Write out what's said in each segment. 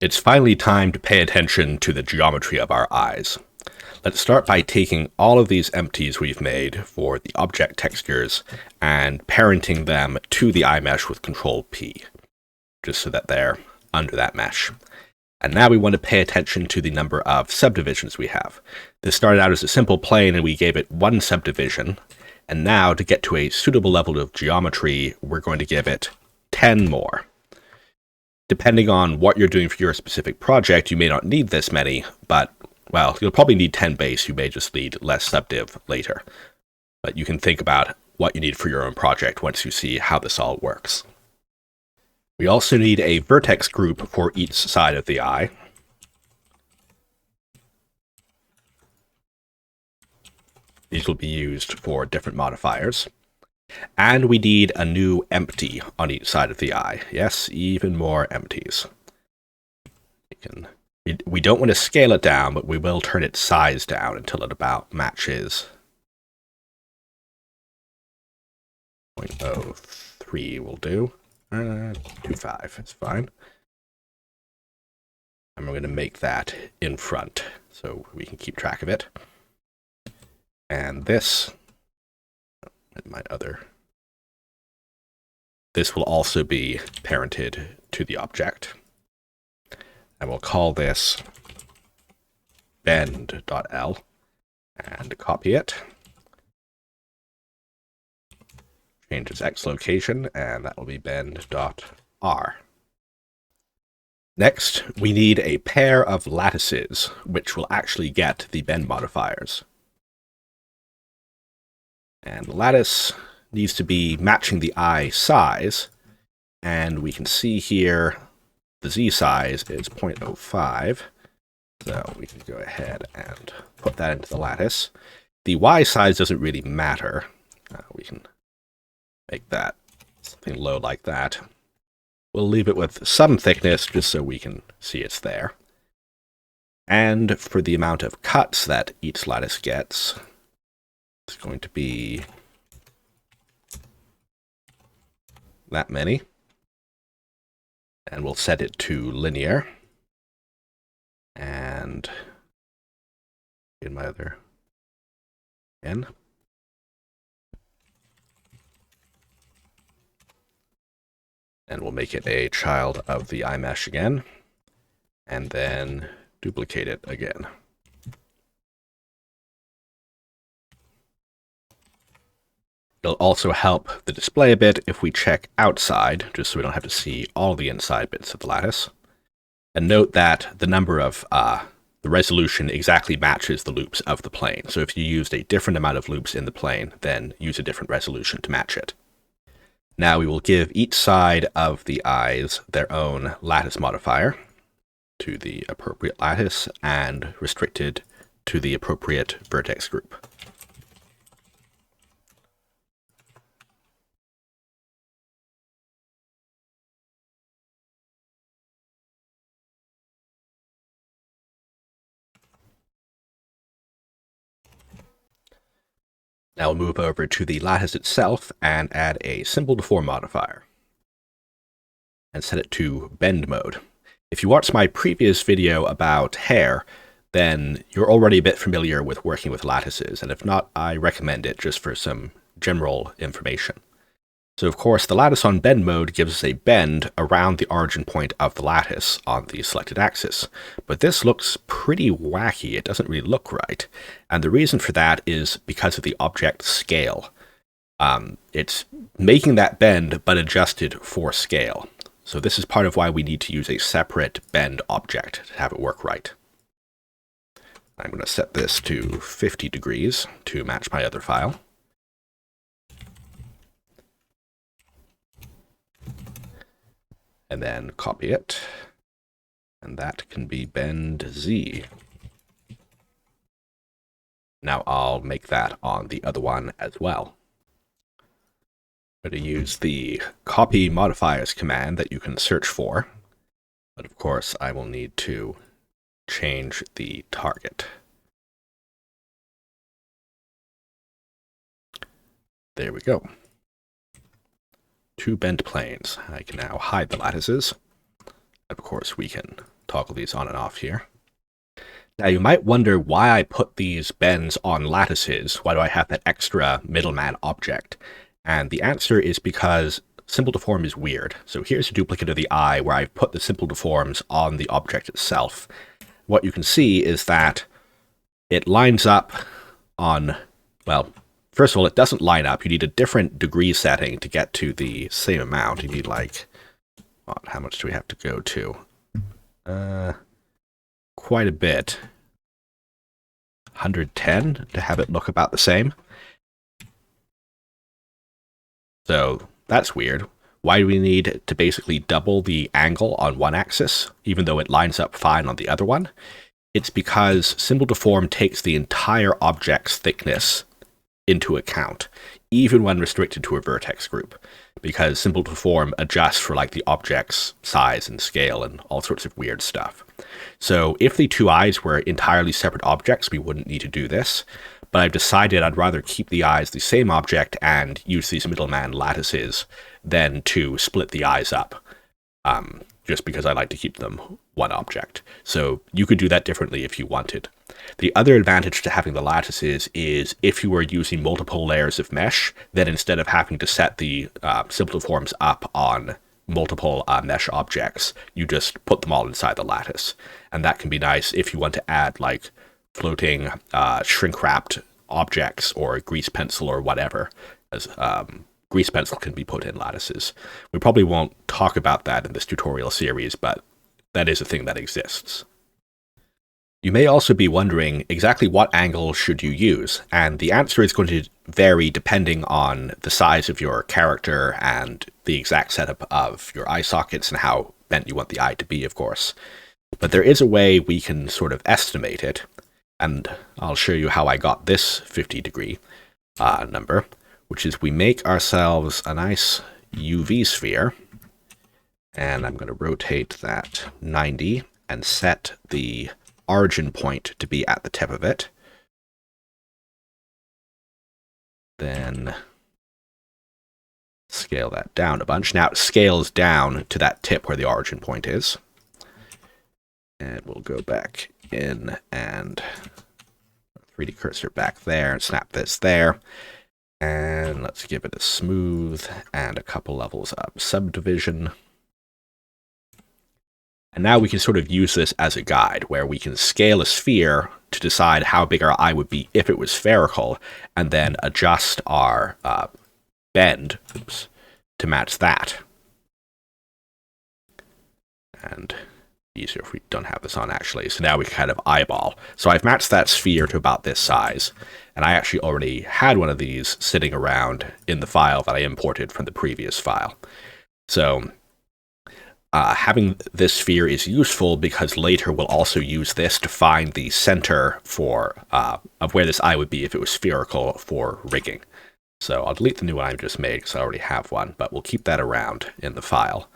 It's finally time to pay attention to the geometry of our eyes. Let's start by taking all of these empties we've made for the object textures and parenting them to the eye mesh with Control P, just so that they're under that mesh. And now we want to pay attention to the number of subdivisions we have. This started out as a simple plane and we gave it one subdivision. And now to get to a suitable level of geometry, we're going to give it 10 more. Depending on what you're doing for your specific project, you may not need this many, but, well, you'll probably need 10 base. You may just need less subdiv later. But you can think about what you need for your own project once you see how this all works. We also need a vertex group for each side of the eye. These will be used for different modifiers. And we need a new empty on each side of the eye. Yes, even more empties. We don't want to scale it down, but we will turn its size down until it about matches 0.03 will do. 2.5 is fine. And we're going to make that in front so we can keep track of it. And this will also be parented to the object. And we'll call this bend.l and copy it. Change its x location, and that will be bend.r. Next, we need a pair of lattices, which will actually get the bend modifiers. And the lattice needs to be matching the eye size, and we can see here the z size is 0.05, so we can go ahead and put that into the lattice. The y size doesn't really matter. We can make that something low like that. We'll leave it with some thickness just so we can see it's there. And for the amount of cuts that each lattice gets, it's going to be that many. And we'll set it to linear. And in my other n. And we'll make it a child of the eye mesh again. And then duplicate it again. It'll also help the display a bit if we check outside, just so we don't have to see all the inside bits of the lattice. And note that the number of the resolution exactly matches the loops of the plane. So if you used a different amount of loops in the plane, then use a different resolution to match it. Now we will give each side of the eyes their own lattice modifier to the appropriate lattice and restricted to the appropriate vertex group. Now we'll move over to the lattice itself and add a Simple Deform modifier and set it to bend mode. If you watched my previous video about hair, then you're already a bit familiar with working with lattices, and if not, I recommend it just for some general information. So of course, the lattice on bend mode gives us a bend around the origin point of the lattice on the selected axis. But this looks pretty wacky. It doesn't really look right. And the reason for that is because of the object scale. It's making that bend, but adjusted for scale. So this is part of why we need to use a separate bend object to have it work right. I'm going to set this to 50 degrees to match my other file. And then copy it, and that can be bend Z. Now I'll make that on the other one as well. I'm going to use the copy modifiers command that you can search for, but of course I will need to change the target. There we go. Two bent planes. I can now hide the lattices. Of course, we can toggle these on and off here. Now you might wonder why I put these bends on lattices. Why do I have that extra middleman object? And the answer is because Simple Deform is weird. So here's a duplicate of the eye where I've put the Simple Deforms on the object itself. What you can see is that it lines up on, well, first of all, it doesn't line up. You need a different degree setting to get to the same amount. You need like, what, how much do we have to go to? Quite a bit. 110 to have it look about the same. So that's weird. Why do we need to basically double the angle on one axis, even though it lines up fine on the other one? It's because Simple Deform takes the entire object's thickness into account, even when restricted to a vertex group, because Simple Deform adjusts for like the object's size and scale and all sorts of weird stuff. So if the two eyes were entirely separate objects, we wouldn't need to do this, but I've decided I'd rather keep the eyes the same object and use these middleman lattices than to split the eyes up, just because I like to keep them one object. So you could do that differently if you wanted. The other advantage to having the lattices is if you were using multiple layers of mesh, then instead of having to set the Simple Deforms up on multiple mesh objects, you just put them all inside the lattice. And that can be nice if you want to add like floating shrink-wrapped objects or grease pencil or whatever, as grease pencil can be put in lattices. We probably won't talk about that in this tutorial series, but that is a thing that exists. You may also be wondering exactly what angle should you use, and the answer is going to vary depending on the size of your character and the exact setup of your eye sockets and how bent you want the eye to be, of course. But there is a way we can sort of estimate it, and I'll show you how I got this 50 degree number, which is we make ourselves a nice UV sphere, and I'm going to rotate that 90 and set the origin point to be at the tip of it. Then scale that down a bunch. Now it scales down to that tip where the origin point is. And we'll go back in and 3D cursor back there and snap this there. And let's give it a smooth and a couple levels up subdivision. And now we can sort of use this as a guide where we can scale a sphere to decide how big our eye would be if it was spherical, and then adjust our bend to match that. And easier if we don't have this on actually. So now we can kind of eyeball. So I've matched that sphere to about this size. And I actually already had one of these sitting around in the file that I imported from the previous file. So having this sphere is useful because later we'll also use this to find the center for of where this eye would be if it was spherical for rigging. So I'll delete the new one I just made because I already have one, but we'll keep that around in the file.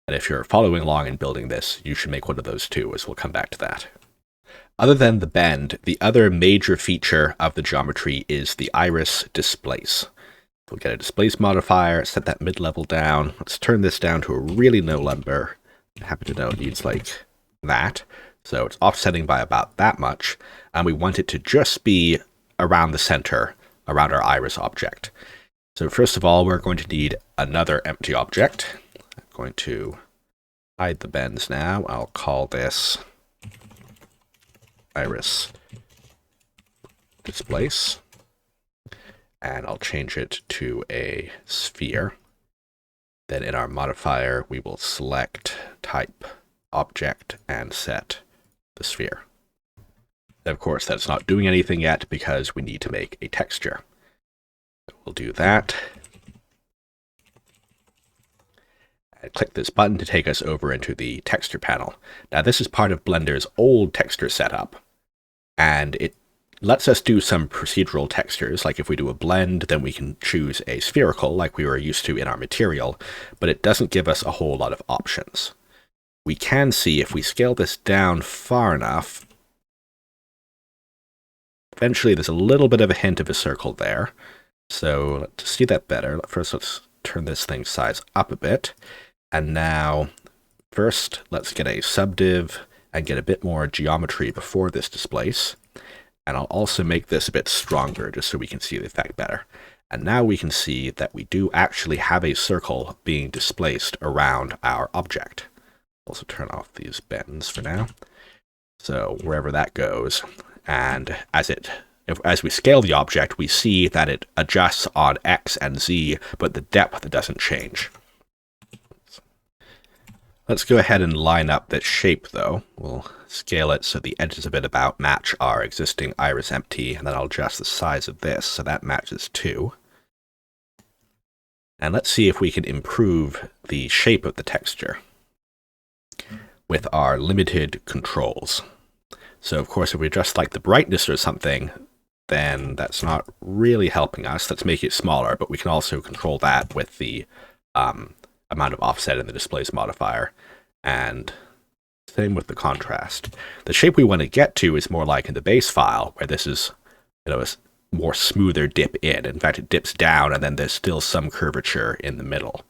And if you're following along and building this, you should make one of those too, as we'll come back to that. Other than the bend, the other major feature of the geometry is the iris displace. We'll get a displace modifier, set that mid-level down. Let's turn this down to a really low number. I happen to know it needs like that. So it's offsetting by about that much. And we want it to just be around the center, around our iris object. So first of all, we're going to need another empty object. I'm going to hide the bends now. I'll call this iris displace. And I'll change it to a sphere. Then in our modifier, we will select type object and set the sphere. And of course, that's not doing anything yet because we need to make a texture. So we'll do that. And click this button to take us over into the texture panel. Now this is part of Blender's old texture setup, and it lets us do some procedural textures, like if we do a blend, then we can choose a spherical like we were used to in our material, but it doesn't give us a whole lot of options. We can see if we scale this down far enough, eventually there's a little bit of a hint of a circle there. So to see that better, first let's turn this thing size up a bit. And now First, let's get a subdiv and get a bit more geometry before this displace. And I'll also make this a bit stronger just so we can see the effect better. And now we can see that we do actually have a circle being displaced around our object. Also turn off these bends for now. So wherever that goes, and as we scale the object, we see that it adjusts on X and Z, but the depth doesn't change. Let's go ahead and line up this shape, though. We'll scale it so the edges of it about match our existing iris empty, and then I'll adjust the size of this so that matches too. And let's see if we can improve the shape of the texture with our limited controls. So, of course, if we adjust like the brightness or something, then that's not really helping us. Let's make it smaller, but we can also control that with the amount of offset in the displace modifier, and same with the contrast. The shape we want to get to is more like in the base file, where this is, a more smoother dip in. In fact, it dips down, and then there's still some curvature in the middle.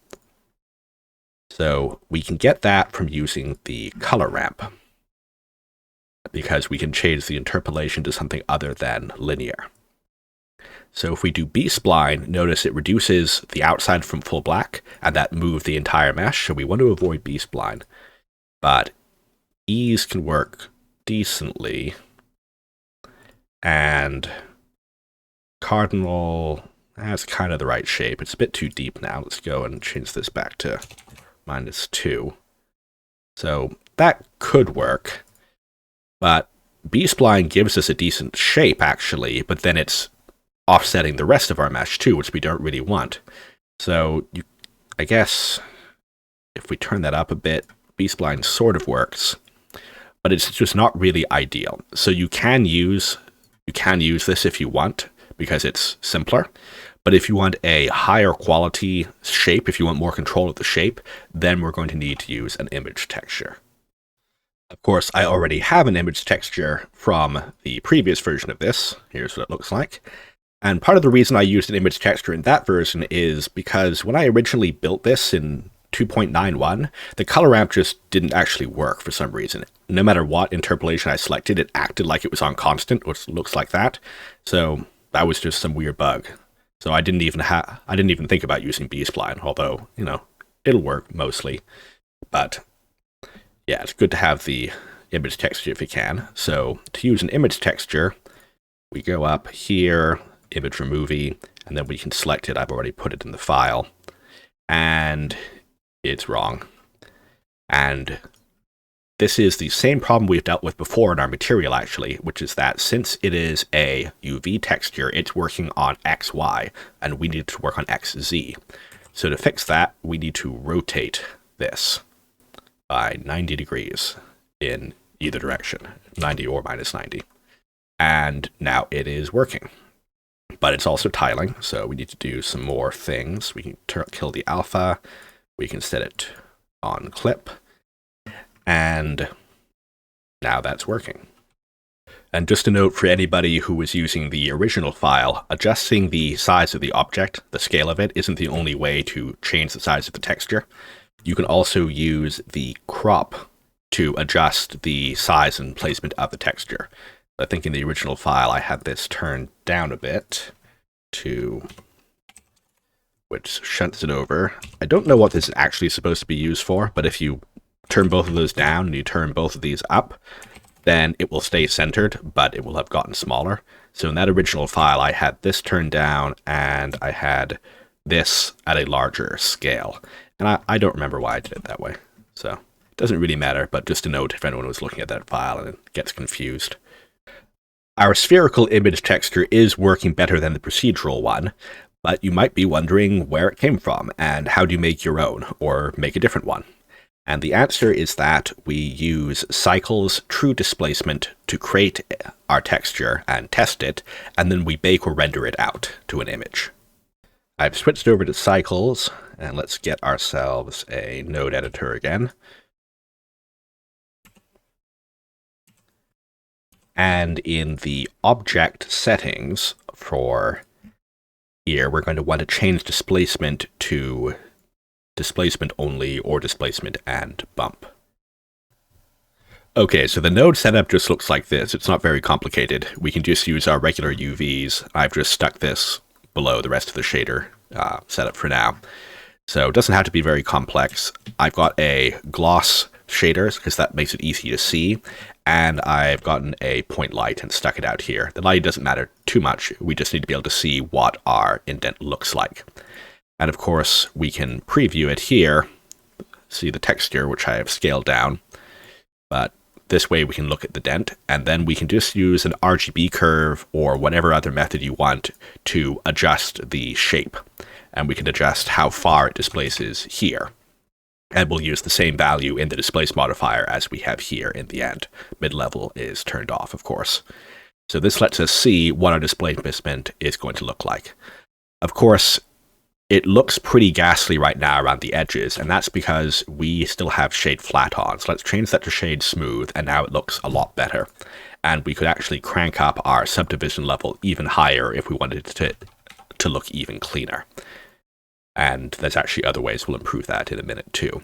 So we can get that from using the color ramp, because we can change the interpolation to something other than linear. So if we do B-spline, notice it reduces the outside from full black, and that moved the entire mesh, so we want to avoid B-spline. But ease can work decently, and cardinal, that's kind of the right shape. It's a bit too deep now. Let's go and change this back to -2. So that could work, but B-spline gives us a decent shape, actually, but then it's offsetting the rest of our mesh too, which we don't really want. So I guess if we turn that up a bit, B-spline sort of works, but it's just not really ideal. So you can use this if you want, because it's simpler. But if you want a higher quality shape, if you want more control of the shape, then we're going to need to use an image texture. Of course, I already have an image texture from the previous version of this. Here's what it looks like. And part of the reason I used an image texture in that version is because when I originally built this in 2.91, the color ramp just didn't actually work for some reason. No matter what interpolation I selected, it acted like it was on constant, which looks like that. So that was just some weird bug. So I didn't even think about using B-spline, although, it'll work mostly. But yeah, it's good to have the image texture if you can. So to use an image texture, we go up here, image removey, and then we can select it. I've already put it in the file, and it's wrong. And this is the same problem we've dealt with before in our material, actually, which is that since it is a UV texture, it's working on XY, and we need to work on XZ. So to fix that, we need to rotate this by 90 degrees in either direction, 90 or -90. And now it is working. But it's also tiling, so we need to do some more things. We can kill the alpha, we can set it on clip, and now that's working. And just a note for anybody who was using the original file, adjusting the size of the object, the scale of it, isn't the only way to change the size of the texture. You can also use the crop to adjust the size and placement of the texture. I think in the original file I had this turned down a bit to, which shunts it over. I don't know what this is actually supposed to be used for, but if you turn both of those down and you turn both of these up, then it will stay centered, but it will have gotten smaller. So in that original file, I had this turned down and I had this at a larger scale. And I don't remember why I did it that way. So it doesn't really matter, but just a note if anyone was looking at that file and it gets confused. Our spherical image texture is working better than the procedural one, but you might be wondering where it came from and how do you make your own or make a different one. And the answer is that we use Cycle's true displacement to create our texture and test it, and then we bake or render it out to an image. I've switched over to Cycles, and let's get ourselves a node editor again. And in the object settings for here, we're going to want to change displacement to displacement only or displacement and bump. Okay, so the node setup just looks like this. It's not very complicated. We can just use our regular UVs. I've just stuck this below the rest of the shader setup for now. So it doesn't have to be very complex. I've got a gloss shaders because that makes it easy to see. And I've gotten a point light and stuck it out here. The light doesn't matter too much. We just need to be able to see what our indent looks like. And of course, we can preview it here. See the texture, which I have scaled down. But this way we can look at the dent, and then we can just use an RGB curve or whatever other method you want to adjust the shape. And we can adjust how far it displaces here. And we'll use the same value in the displace modifier as we have here in the end. Mid-level is turned off, of course. So this lets us see what our displacement is going to look like. Of course, it looks pretty ghastly right now around the edges, and that's because we still have shade flat on. So let's change that to shade smooth, and now it looks a lot better. And we could actually crank up our subdivision level even higher if we wanted to look even cleaner. And there's actually other ways we'll improve that in a minute too.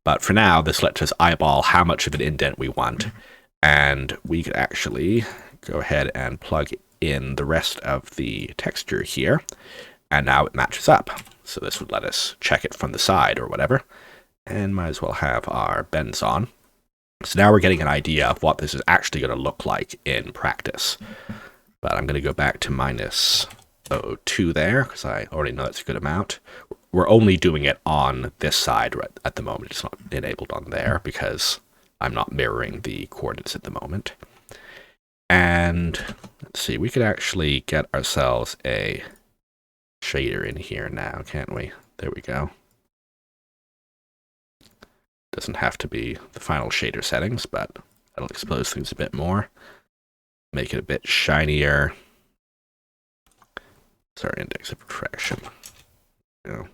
But for now, this lets us eyeball how much of an indent we want. And we could actually go ahead and plug in the rest of the texture here. And now it matches up. So this would let us check it from the side or whatever. And might as well have our bends on. So now we're getting an idea of what this is actually going to look like in practice. But I'm going to go back to minus 0.02 there, because I already know that's a good amount. We're only doing it on this side right at the moment. It's not enabled on there because I'm not mirroring the coordinates at the moment. And let's see, we could actually get ourselves a shader in here now, can't we? There we go. Doesn't have to be the final shader settings, but that'll expose things a bit more. Make it a bit shinier. It's our index of refraction. Go.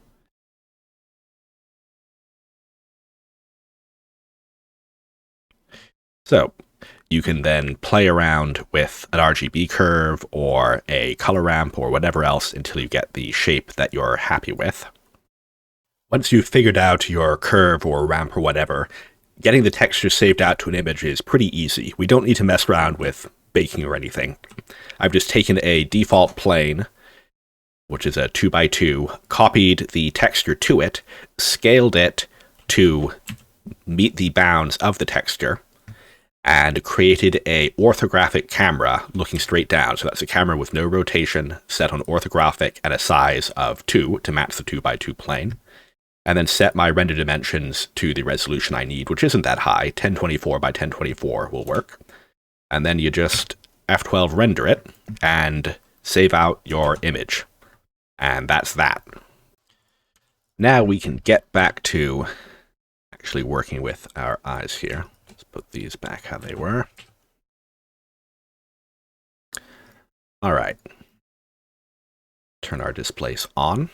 So you can then play around with an RGB curve or a color ramp or whatever else until you get the shape that you're happy with. Once you've figured out your curve or ramp or whatever, getting the texture saved out to an image is pretty easy. We don't need to mess around with baking or anything. I've just taken a default plane, which is a 2x2, copied the texture to it, scaled it to meet the bounds of the texture, and created a orthographic camera looking straight down. So that's a camera with no rotation, set on orthographic and a size of 2 to match the 2x2 plane. And then set my render dimensions to the resolution I need, which isn't that high. 1024 by 1024 will work. And then you just F12 render it and save out your image. And that's that. Now we can get back to actually working with our eyes here. Let's put these back how they were. All right. Turn our displace on.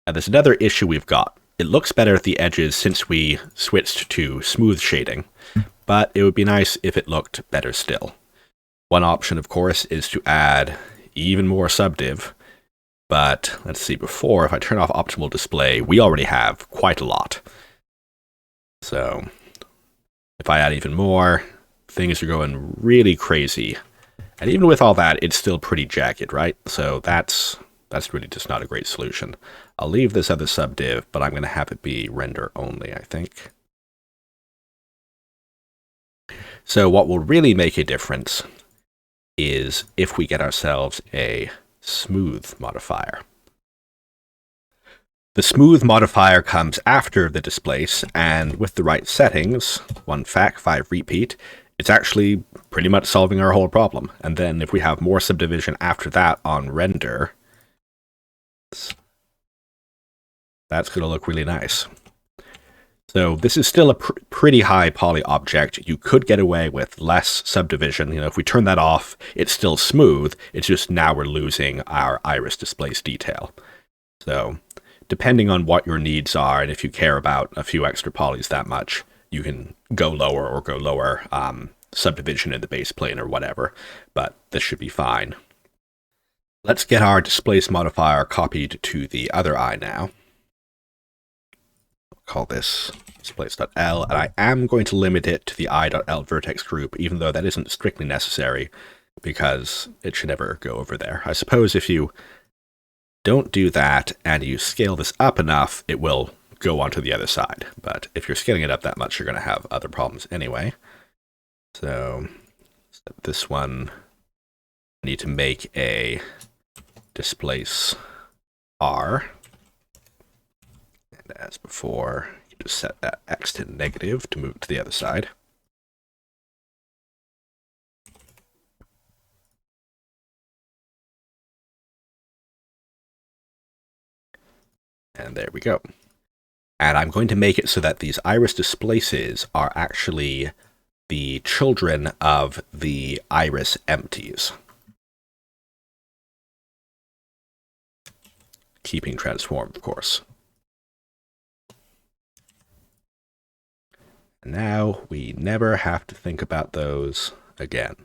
And there's another issue we've got. It looks better at the edges since we switched to smooth shading, but it would be nice if it looked better still. One option, of course, is to add even more subdiv. But let's see, before, if I turn off optimal display, we already have quite a lot. So if I add even more, things are going really crazy. And even with all that, it's still pretty jagged, right? So that's really just not a great solution. I'll leave this other subdiv, but I'm going to have it be render only, I think. So what will really make a difference is if we get ourselves a smooth modifier. The smooth modifier comes after the displace, and with the right settings, 1 fac, 5 repeat, it's actually pretty much solving our whole problem. And then if we have more subdivision after that on render, that's going to look really nice. So this is still a pretty high poly object. You could get away with less subdivision. You know, if we turn that off, it's still smooth. It's just now we're losing our iris displace detail. So depending on what your needs are, and if you care about a few extra polys that much, you can go lower or go lower subdivision in the base plane or whatever. But this should be fine. Let's get our displace modifier copied to the other eye now. call this displace.l, and I am going to limit it to the i.l vertex group, even though that isn't strictly necessary, because it should never go over there. I suppose if you don't do that and you scale this up enough, it will go onto the other side. But if you're scaling it up that much, you're going to have other problems anyway. So this one, I need to make a displace r. And as before, you just set that x to negative to move to the other side. And there we go. And I'm going to make it so that these iris displaces are actually the children of the iris empties. Keeping transform, of course. And now we never have to think about those again.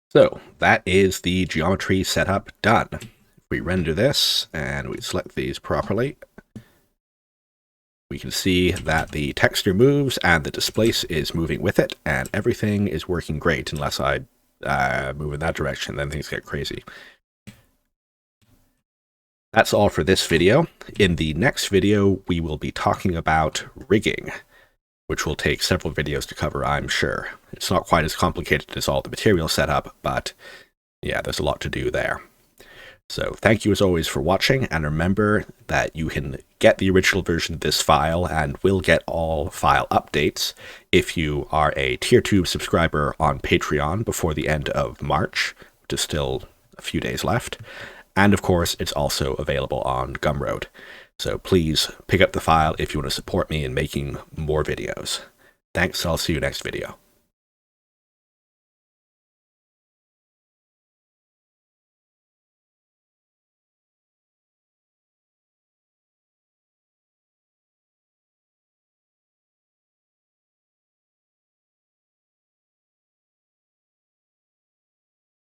So that is the geometry setup done. If we render this and we select these properly, we can see that the texture moves and the displace is moving with it, and everything is working great unless I move in that direction, then things get crazy. That's all for this video. In the next video, we will be talking about rigging, which will take several videos to cover, I'm sure. It's not quite as complicated as all the material setup, but yeah, there's a lot to do there. So thank you as always for watching, and remember that you can get the original version of this file and will get all file updates if you are a Tier 2 subscriber on Patreon before the end of March, which is still a few days left. And of course, it's also available on Gumroad. So please pick up the file if you want to support me in making more videos. Thanks, I'll see you next video.